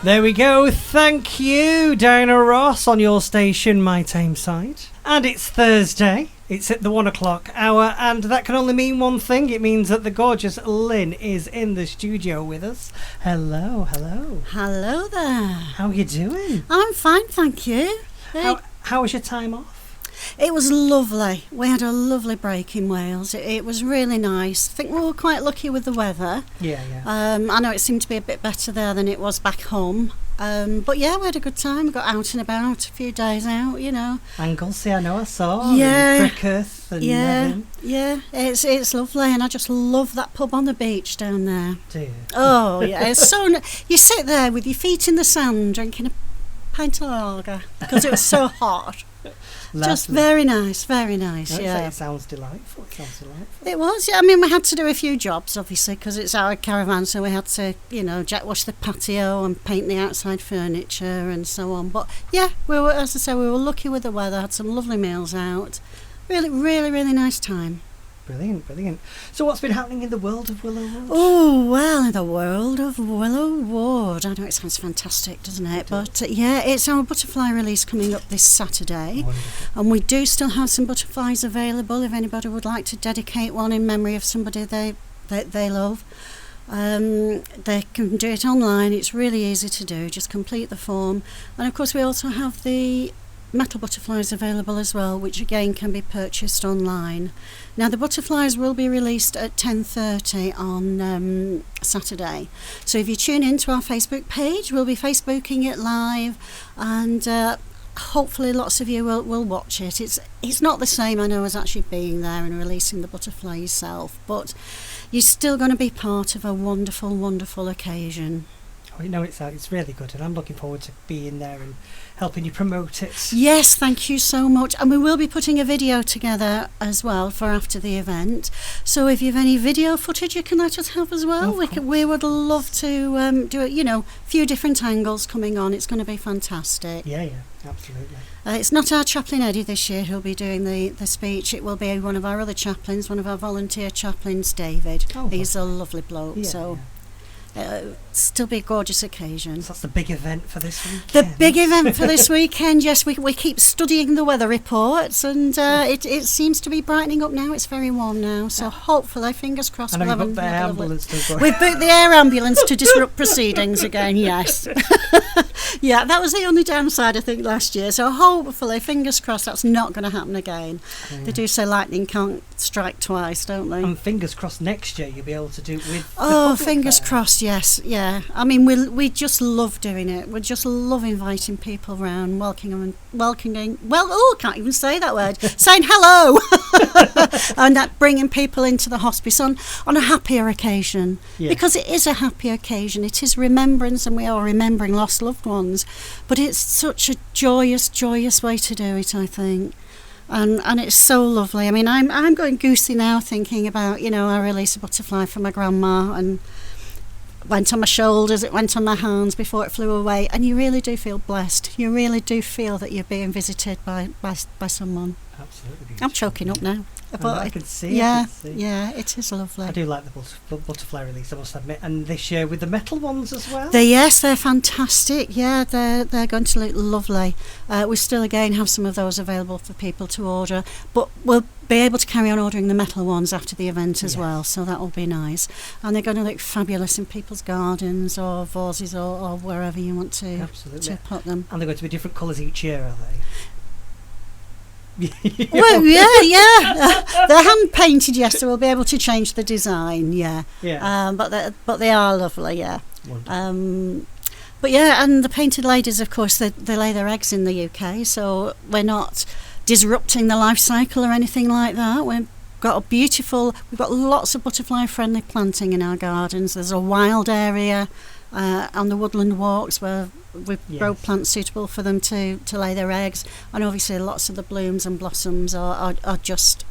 There we go. Thank you, Diana Ross, on your station, My Tameside. And it's Thursday. It's at the 1 o'clock hour, and that can only mean one thing. It means that the gorgeous Lynn is in the studio with us. Hello, hello. Hello there. How are you doing? I'm fine, thank you. How was your time off? It was lovely. We had a lovely break in Wales. It was really nice. I think we were quite lucky with the weather. Yeah. I know it seemed to be a bit better there than it was back home. But yeah, we had a good time. We got out and about, a few days out, you know. Anglesey, I know I saw. Yeah. Cricketh and everything. Yeah. It's lovely, and I just love that pub on the beach down there. Do you? Oh, yeah. It's so you sit there with your feet in the sand drinking a pint of lager because it was so hot. Just very nice, yeah. It sounds delightful. It was, yeah. I mean, we had to do a few jobs, obviously, because it's our caravan, so we had to, jet wash the patio and paint the outside furniture and so on. But yeah, we were lucky with the weather, had some lovely meals out. Really, really, really nice time. Brilliant. So what's been happening in the world of Willow Wood? Oh, well, in the world of Willow Wood. I know it sounds fantastic, doesn't it? But yeah, it's our butterfly release coming up this Saturday. Wonderful. And we do still have some butterflies available if anybody would like to dedicate one in memory of somebody they love. They can do it online. It's really easy to do. Just complete the form. And of course, we also have the metal butterflies available as well, which again can be purchased online. Now the butterflies will be released at 10:30 on Saturday, so if you tune into our Facebook page, we'll be Facebooking it live, and hopefully lots of you will watch it. It's not the same, I know, as actually being there and releasing the butterfly yourself, but you're still going to be part of a wonderful occasion. Oh, it's really good, and I'm looking forward to being there and helping you promote it. Yes, thank you so much. And we will be putting a video together as well for after the event. So if you have any video footage you can let us have as well, we would love to do it, a few different angles coming on. It's going to be fantastic. Yeah, absolutely. It's not our chaplain Eddie this year who'll be doing the speech. It will be one of our other chaplains, one of our volunteer chaplains, David. Oh, he's a lovely bloke, so... still be a gorgeous occasion. So that's the big event for this weekend. The big event for this weekend, yes. We keep studying the weather reports, and it seems to be brightening up now. It's very warm now, so hopefully, fingers crossed. And we've booked the air ambulance to go. We've booked the air ambulance to disrupt proceedings again, yes. Yeah, that was the only downside, I think, last year. So hopefully, fingers crossed, that's not going to happen again. Yeah. They do say lightning can't strike twice, don't they? And fingers crossed next year you'll be able to do it with fingers crossed, yes, yeah. I mean, we just love doing it. We just love inviting people around, welcoming. I can't even say that word. Saying hello, and that bringing people into the hospice on a happier occasion, because it is a happy occasion. It is remembrance, and we are remembering lost loved ones. But it's such a joyous way to do it, I think. And it's so lovely. I mean, I'm going goosey now thinking about, I released a butterfly for my grandma, and went on my shoulders, it went on my hands before it flew away, and you really do feel blessed. You really do feel that you're being visited by someone. Absolutely beautiful. I'm choking up now. I can see. Yeah, it is lovely. I do like the butterfly release, I must admit, and this year with the metal ones as well. They're fantastic. Yeah, they're going to look lovely. We still again have some of those available for people to order, but we'll be able to carry on ordering the metal ones after the event as well, so that will be nice. And they're going to look fabulous in people's gardens or vases or wherever you want to put them. And they're going to be different colours each year, are they? Well, yeah. They're hand painted, yes, so we'll be able to change the design, but they are lovely, yeah. But yeah, and the painted ladies, of course, they lay their eggs in the UK, so we're not disrupting the life cycle or anything like that. We've got lots of butterfly friendly planting in our gardens. There's a wild area on the woodland walks where we grow plants suitable for them to lay their eggs, and obviously lots of the blooms and blossoms are just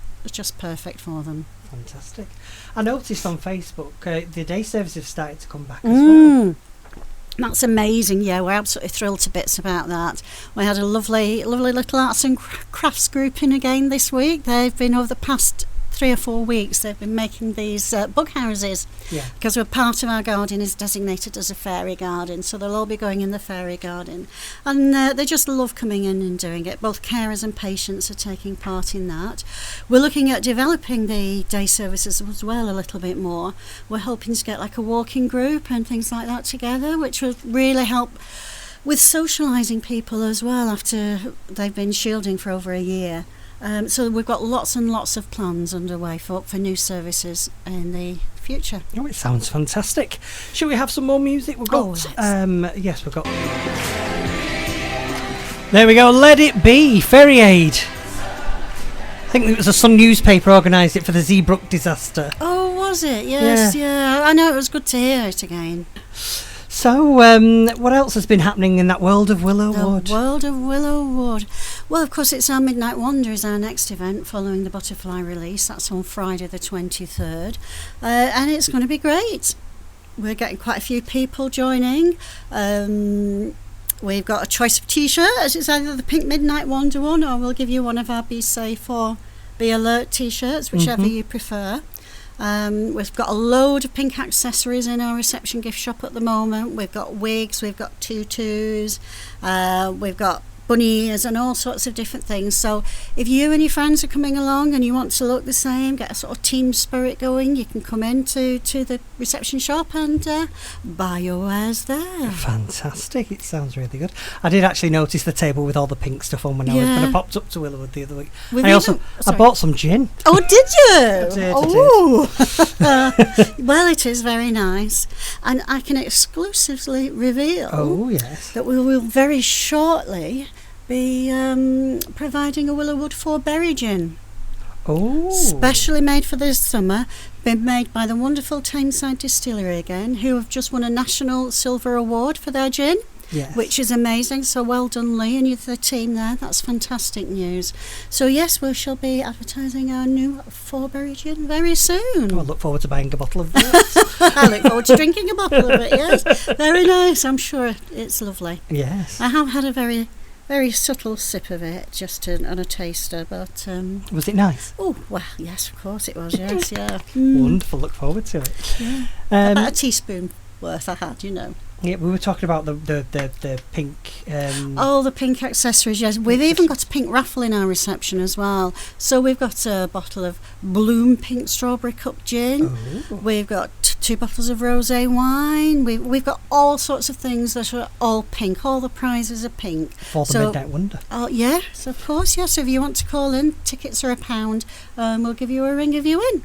perfect for them. Fantastic. I noticed on Facebook the day services have started to come back as well. That's amazing. Yeah, we're absolutely thrilled to bits about that. We had a lovely little arts and crafts group in again this week. They've been over the past 3 or 4 weeks they've been making these bug houses, because we're part of our garden is designated as a fairy garden, so they'll all be going in the fairy garden, and they just love coming in and doing it. Both carers and patients are taking part in that. We're looking at developing the day services as well a little bit more. We're hoping to get like a walking group and things like that together, which will really help with socialising people as well after they've been shielding for over a year. So we've got lots and lots of plans underway for new services in the future. Oh, it sounds fantastic. Shall we have some more music? We've got, yes, we've got... There we go, Let It Be, Ferry Aid. I think it was the Sun newspaper organised it for the Zeebrook disaster. Oh, was it? Yes, yeah. I know, it was good to hear it again. So, what else has been happening in that world of Willow Wood? The world of Willow Wood. Well, of course, it's our Midnight Wonder is our next event following the Butterfly release. That's on Friday the 23rd. And it's going to be great. We're getting quite a few people joining. We've got a choice of T-shirts. It's either the Pink Midnight Wonder one, or we'll give you one of our Be Safe or Be Alert T-shirts, whichever you prefer. We've got a load of pink accessories in our reception gift shop at the moment. We've got wigs, we've got tutus, we've got bunny ears and all sorts of different things. So if you and your friends are coming along and you want to look the same, get a sort of team spirit going, you can come into the reception shop and buy your wares there. Fantastic, it sounds really good. I did actually notice the table with all the pink stuff on when I popped up to Willow Wood the other week. I bought some gin. Oh, did you? I did. Well, it is very nice, and I can exclusively reveal that we will very shortly be providing a Willow Wood 4-berry gin. Oh. Specially made for this summer, been made by the wonderful Tameside Distillery again, who have just won a National Silver Award for their gin. Yes. Which is amazing. So well done, Lee, and the team there. That's fantastic news. So yes, we shall be advertising our new 4-berry gin very soon. I look forward to buying a bottle of that. I look forward to drinking a bottle of it, yes. Very nice. I'm sure it's lovely. Yes. I have had a very subtle sip of it, just on a taster, but... Was it nice? Oh, well, yes, of course it was, yes, yeah. Wonderful, look forward to it. Yeah. About a teaspoon worth I had, you know. Yeah, we were talking about the pink... the pink accessories, yes. We've even got a pink raffle in our reception as well. So we've got a bottle of Bloom Pink Strawberry Cup Gin. Oh. We've got 2 bottles of rosé wine. We've got all sorts of things that are all pink. All the prizes are pink. For the Midnight Wonder. Oh, yes, of course, yes. So if you want to call in, tickets are £1. We'll give you a ring if you win.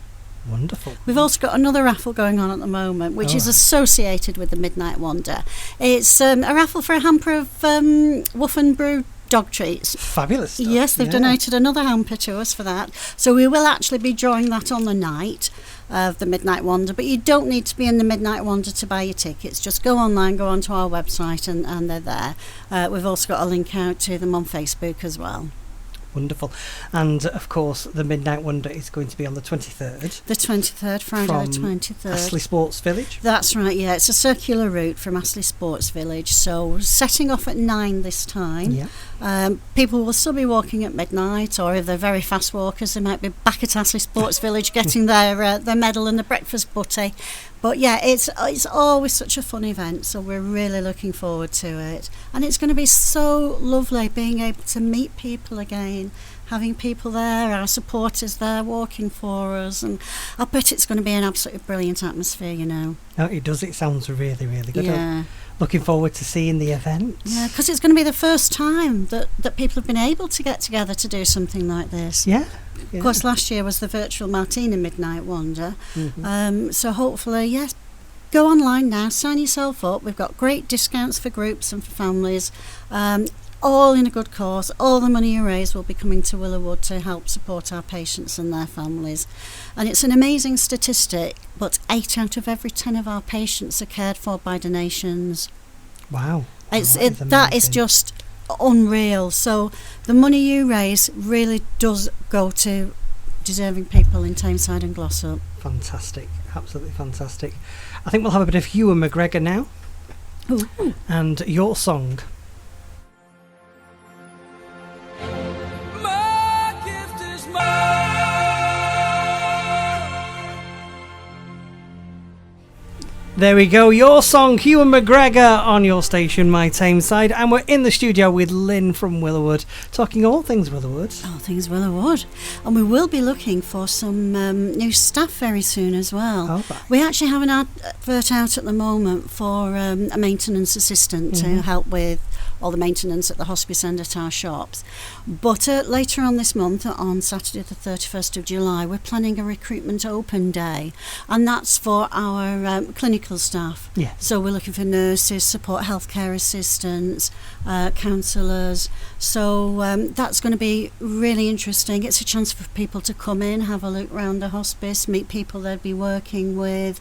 Wonderful. We've also got another raffle going on at the moment, which is associated with the Midnight Wonder. It's a raffle for a hamper of Woof and Brew dog treats. Fabulous stuff. Yes, they've donated another hamper to us for that. So we will actually be drawing that on the night of the Midnight Wonder, but you don't need to be in the Midnight Wonder to buy your tickets. Just go online, go onto our website, and they're there. We've also got a link out to them on Facebook as well. Wonderful. And of course the Midnight Wonder is going to be on the 23rd. The 23rd, Friday the 23rd. Astley Sports Village. That's right, yeah. It's a circular route from Astley Sports Village. So setting off at 9 this time. Yeah. People will still be walking at midnight, or if they're very fast walkers, they might be back at Astley Sports Village getting their medal and the breakfast butty. But yeah, it's always such a fun event, so we're really looking forward to it. And it's going to be so lovely being able to meet people again, having people there, our supporters there walking for us, and I bet it's going to be an absolutely brilliant atmosphere, you know. Oh, it does. It sounds really, really good. Yeah. Looking forward to seeing the event. Yeah, because it's going to be the first time that people have been able to get together to do something like this. Yeah. Of course, last year was the virtual Martina Midnight Wonder. Mm-hmm. So hopefully, yes, go online now, sign yourself up. We've got great discounts for groups and for families, all in a good cause. All the money you raise will be coming to Willow Wood to help support our patients and their families. And it's an amazing statistic, but 8 out of every 10 of our patients are cared for by donations. Wow. That is just unreal. So the money you raise really does go to deserving people in Tameside and Glossop. Fantastic, absolutely fantastic. I think we'll have a bit of Ewan McGregor now. Ooh. And Your Song. My gift is mine. There we go, your song, Ewan McGregor, on your station, My Tameside. And we're in the studio with Lynn from Willow Wood, talking all things Willow Wood. All things Willow Wood. And we will be looking for some new staff very soon as well. Oh, right. We actually have an advert out at the moment for a maintenance assistant to help with all the maintenance at the hospice and at our shops. But later on this month, on Saturday the 31st of July, we're planning a recruitment open day, and that's for our clinical staff. Yeah. So we're looking for nurses, support healthcare assistants, counsellors. So that's going to be really interesting. It's a chance for people to come in, have a look around the hospice, meet people they'd be working with,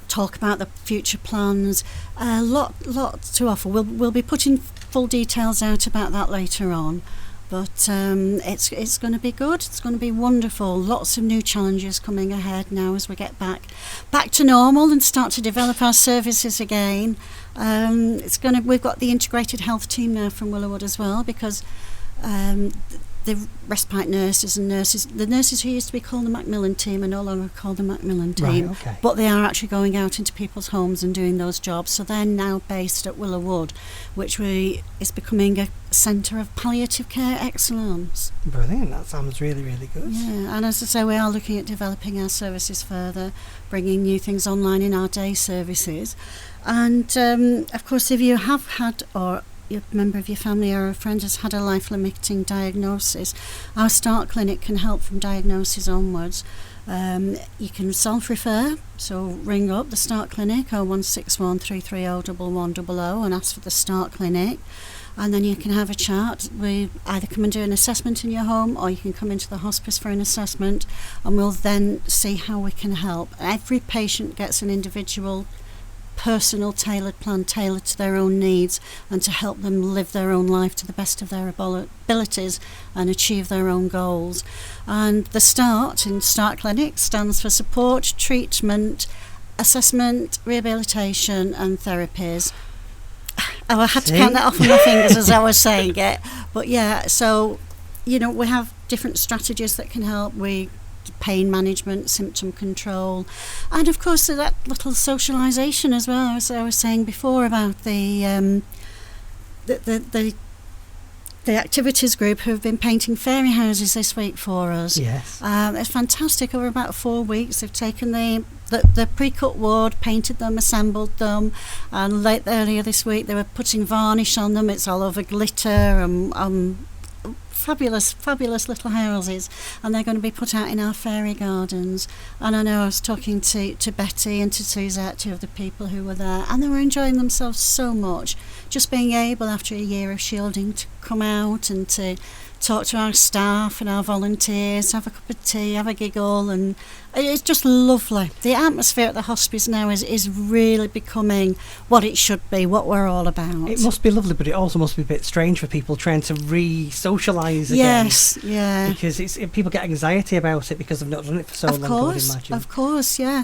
talk about the future plans. A lot to offer. We'll be putting full details out about that later on, but it's going to be good. It's going to be wonderful. Lots of new challenges coming ahead now as we get back to normal and start to develop our services again. We've got the integrated health team now from Willow Wood as well, because the respite nurses and the nurses who used to be called the Macmillan team are no longer called the Macmillan team, Right, okay. but they are actually going out into people's homes and doing those jobs. So they're now based at Willow Wood, which is becoming a centre of palliative care excellence. Brilliant, that sounds really, really good. Yeah, and as I say, we are looking at developing our services further, bringing new things online in our day services. And of course, if you have had, or a member of your family or a friend has had a life-limiting diagnosis, our Start Clinic can help from diagnosis onwards. You can self-refer, so ring up the Start Clinic 0161 330 1100 and ask for the Start Clinic, and then you can have a chat. We either come and do an assessment in your home, or you can come into the hospice for an assessment, and we'll then see how we can help. Every patient gets an individual personal tailored plan, tailored to their own needs, and to help them live their own life to the best of their abilities and achieve their own goals. And the START in Start Clinic stands for support, treatment, assessment, rehabilitation and therapies. Oh, I had to count that off on my fingers as I was saying it. But yeah, so we have different strategies that can help. Pain management, symptom control, and of course that little socialisation as well, as I was saying before about the activities group who have been painting fairy houses this week for us. Yes. It's fantastic. Over about 4 weeks they've taken the pre-cut wood, painted them, assembled them, and earlier this week they were putting varnish on them. It's all over glitter and fabulous little houses, and they're going to be put out in our fairy gardens. And I know I was talking to Betty and to Suzette, two of the people who were there, and they were enjoying themselves so much, just being able after a year of shielding to come out and to talk to our staff and our volunteers, have a cup of tea, have a giggle, and it's just lovely. The atmosphere at the hospice now is really becoming what it should be, what we're all about. It must be lovely, but it also must be a bit strange for people trying to re-socialise again. Yes, yeah. Because people get anxiety about it because they've not done it for so long, I would imagine. Of course, yeah.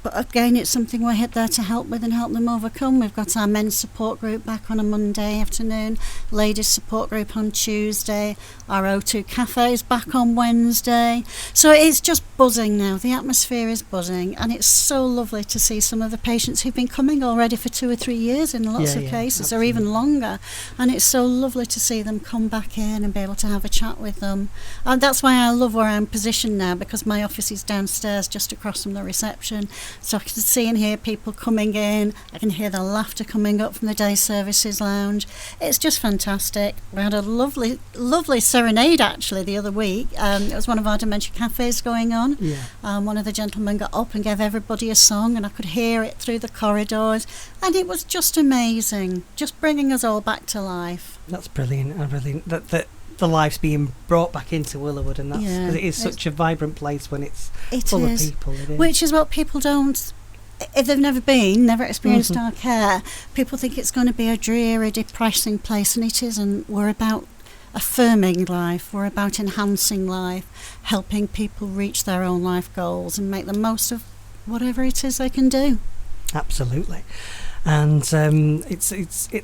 But again, it's something we're there to help with and help them overcome. We've got our men's support group back on a Monday afternoon, ladies support group on Tuesday, our O2 cafe is back on Wednesday. So it's just buzzing now. The atmosphere is buzzing, and it's so lovely to see some of the patients who've been coming already for 2 or 3 years in lots of cases, absolutely. or even longer. And it's so lovely to see them come back in and be able to have a chat with them. And that's why I love where I'm positioned now, because my office is downstairs just across from the reception. So I can see and hear people coming in. I can hear the laughter coming up from the day services lounge. It's just fantastic. We had a lovely serenade actually the other week. It was one of our dementia cafes going on. Yeah. One of the gentlemen got up and gave everybody a song, and I could hear it through the corridors, and it was just amazing, just bringing us all back to life. That's brilliant. That the life's being brought back into Willow Wood, and that's because it is such a vibrant place when it's full of people. It is. Which is what people don't, if they've never experienced our care, people think it's going to be a dreary, depressing place, and it isn't. We're about affirming life, we're about enhancing life, helping people reach their own life goals and make the most of whatever it is they can do. Absolutely. And it's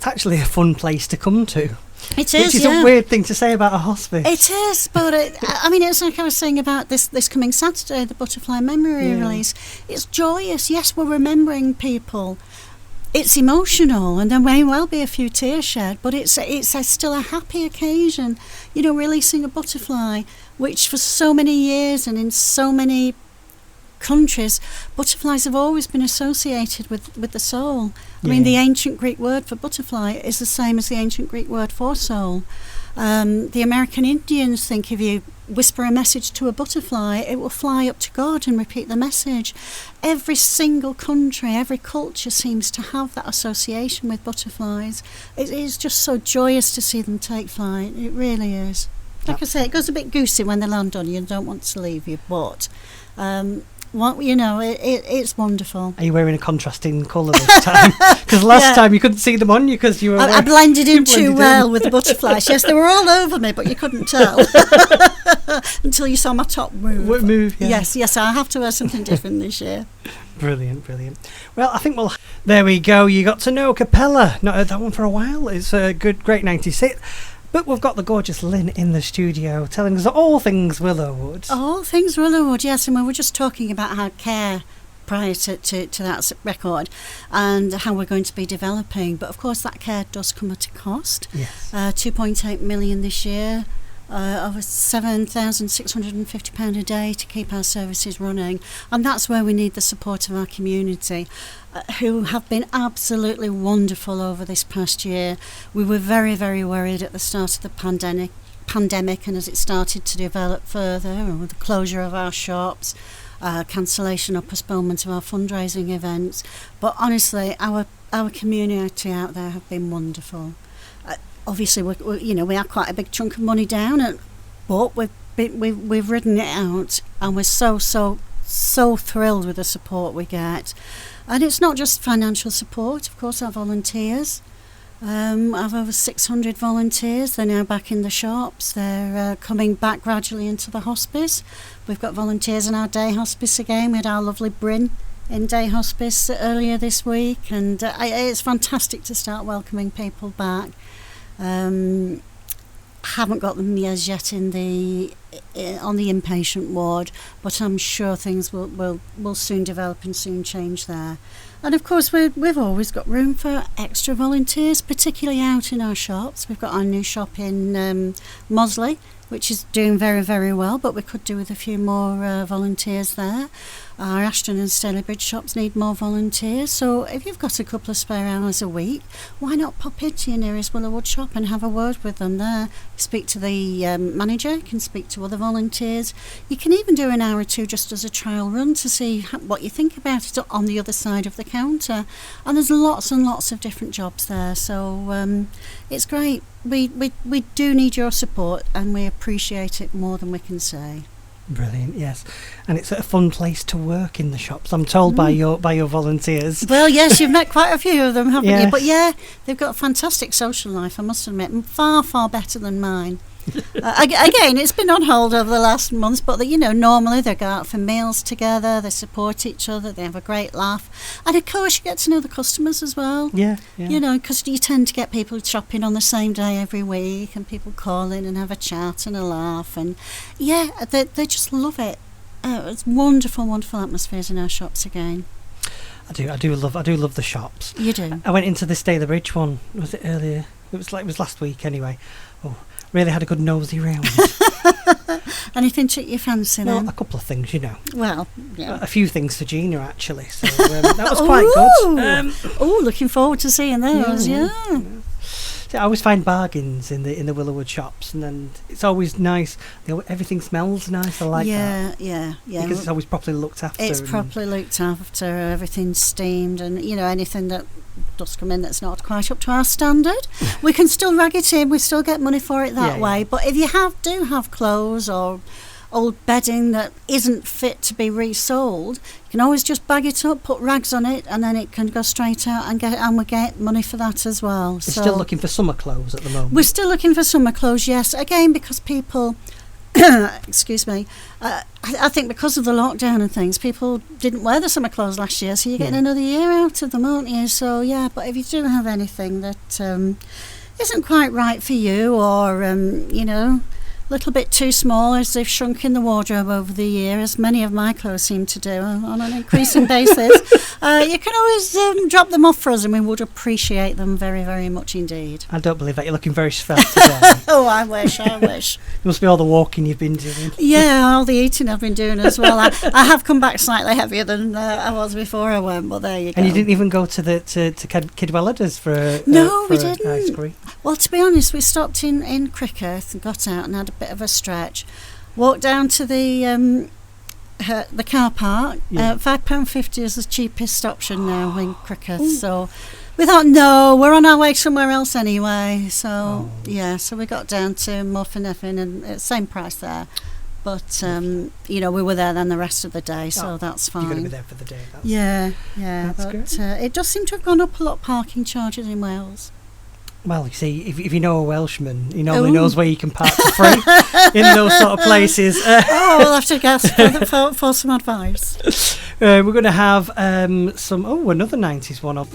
actually a fun place to come to. It is, which is a weird thing to say about a hospice. It is, but I mean, it's like I was saying about this coming Saturday, the Butterfly Memory Release. It's joyous. Yes, we're remembering people. It's emotional, and there may well be a few tears shed, but it's still a happy occasion. You know, releasing a butterfly, which for so many years and in so many countries, butterflies have always been associated with the soul. I mean, the ancient Greek word for butterfly is the same as the ancient Greek word for soul. The American Indians think if you whisper a message to a butterfly, it will fly up to God and repeat the message. Every single country, every culture seems to have that association with butterflies. It is just so joyous to see them take flight. It really is. Like I say, it goes a bit goosey when they land on you and don't want to leave you, but it's wonderful. Are you wearing a contrasting colour this time? Because last time you couldn't see them on you because you were. I blended in too well with the butterflies. Yes, they were all over me, but you couldn't tell until you saw my top move. Yeah. Yes. I have to wear something different this year. Brilliant. Well, I think there we go. You got to know Capella. Not heard that one for a while. It's a great 96. But we've got the gorgeous Lynn in the studio telling us all things Willow Wood. All things Willow Wood, yes. And we were just talking about how care prior to that record and how we're going to be developing. But of course that care does come at a cost. Yes. 2.8 million this year. Over £7,650 a day to keep our services running, and that's where we need the support of our community, who have been absolutely wonderful over this past year. We were very, very worried at the start of the pandemic, and as it started to develop further, with the closure of our shops, cancellation or postponement of our fundraising events. But honestly, our community out there have been wonderful. Obviously, we are quite a big chunk of money down, but we've ridden it out, and we're so thrilled with the support we get. And it's not just financial support, of course. Our volunteers, I've over 600 volunteers. They're now back in the shops. They're coming back gradually into the hospice. We've got volunteers in our day hospice again. We had our lovely Bryn in day hospice earlier this week, and it's fantastic to start welcoming people back. Haven't got them as yet on the inpatient ward, but I'm sure things will soon develop and soon change there. And of course we've always got room for extra volunteers, particularly out in our shops. We've got our new shop in Mosley, which is doing very, very well, but we could do with a few more volunteers there. Our Ashton and Stalybridge shops need more volunteers, so if you've got a couple of spare hours a week, why not pop into your nearest Willow Wood shop and have a word with them there. Speak to the manager, you can speak to other volunteers. You can even do an hour or two just as a trial run to see what you think about it on the other side of the counter. And there's lots and lots of different jobs there, so it's great. We do need your support, and we appreciate it more than we can say. Brilliant, yes. And it's a fun place to work in the shops, I'm told, by your volunteers. Well, yes, you've met quite a few of them, haven't Yes. you? But yeah, they've got a fantastic social life, I must admit, and far, far better than mine. Again, it's been on hold over the last months, but normally they go out for meals together, they support each other, they have a great laugh, and of course you get to know the customers as well. Yeah. Because you tend to get people shopping on the same day every week, and people call in and have a chat and a laugh, and they just love it. It's wonderful atmospheres in our shops again. I do love the shops. You do. I went into the Stalybridge one. Was it earlier? It was last week anyway. Oh, really had a good nosy round. Anything took your fancy then? Well, a couple of things, Well, yeah. A few things for Gina actually. So that was quite good. Looking forward to seeing those. Yeah. See, I always find bargains in the Willow Wood shops, and then it's always nice. Everything smells nice. I like that. Yeah. Because it's always properly looked after. It's properly looked after. Everything's steamed, and anything that does come in that's not quite up to our standard, we can still rag it in. We still get money for it that way. But if you do have clothes or old bedding that isn't fit to be resold, you can always just bag it up, put rags on it, and then it can go straight out and we get money for that as well. We're still looking for summer clothes at the moment. We're still looking for summer clothes, yes. Again, because people excuse me, I think because of the lockdown and things, people didn't wear the summer clothes last year, so you're getting another year out of them, aren't you? So but if you do have anything that isn't quite right for you, or you know, a little bit too small, as they've shrunk in the wardrobe over the year, as many of my clothes seem to do on an increasing basis, you can always drop them off for us, and we would appreciate them very, very much indeed. I don't believe that. You're looking very svelte today. Oh, I wish. It must be all the walking you've been doing. Yeah, all the eating I've been doing as well. I have come back slightly heavier than I was before I went, but there you go. And you didn't even go to the to Kidwelladers for no, for we didn't. Ice cream? Well, to be honest, we stopped in Cricket and got out and had a bit of a stretch. Walked down to the car park. Yeah. £5.50 is the cheapest option now in Cricket. So we thought, no, we're on our way somewhere else anyway. So yeah, so we got down to more for nothing, and it's same price there. But you know, we were there then the rest of the day, so that's fine. You're going to be there for the day. Yeah. That's But good. it does seem to have gone up a lot, parking charges in Wales. Well, you see, if you know a Welshman, he normally knows where you can park for free in those sort of places. I'll have to ask for some advice. We're going to have another 90s one up.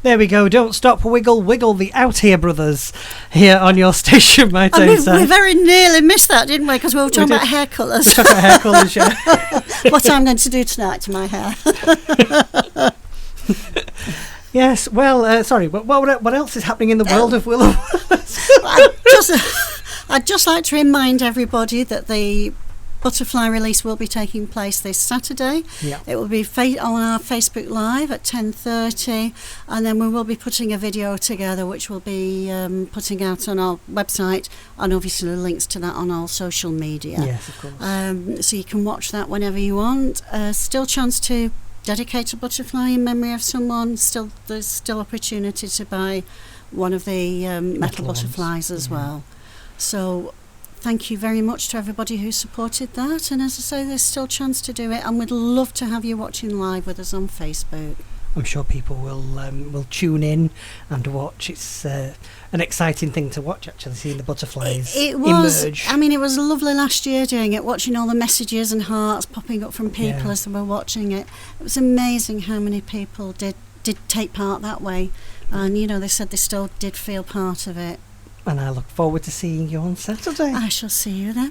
There we go. Don't stop, wiggle, wiggle. The Out Here Brothers here on your station, my Tameside. We very nearly missed that, didn't we? Because we were talking about hair colours. Talking about hair colours, yeah. What I'm going to do tonight to my hair. Yes, well, sorry, but what else is happening in the world of Willow Wood? I'd just like to remind everybody that the butterfly release will be taking place this Saturday. Yeah. It will be on our Facebook Live at 10:30, and then we will be putting a video together which we'll be putting out on our website, and obviously links to that on our social media. Yes, of course. So you can watch that whenever you want. Still chance to dedicate a butterfly in memory of someone. There's still opportunity to buy one of the metal butterflies as well. So thank you very much to everybody who supported that, and as I say, there's still chance to do it, and we'd love to have you watching live with us on Facebook. I'm sure people will tune in and watch. It's an exciting thing to watch, actually, seeing the butterflies emerge. I mean, it was lovely last year doing it, watching all the messages and hearts popping up from people as they were watching it. It was amazing how many people did take part that way, and you know, they said they still did feel part of it. And I look forward to seeing you on Saturday. I shall see you then.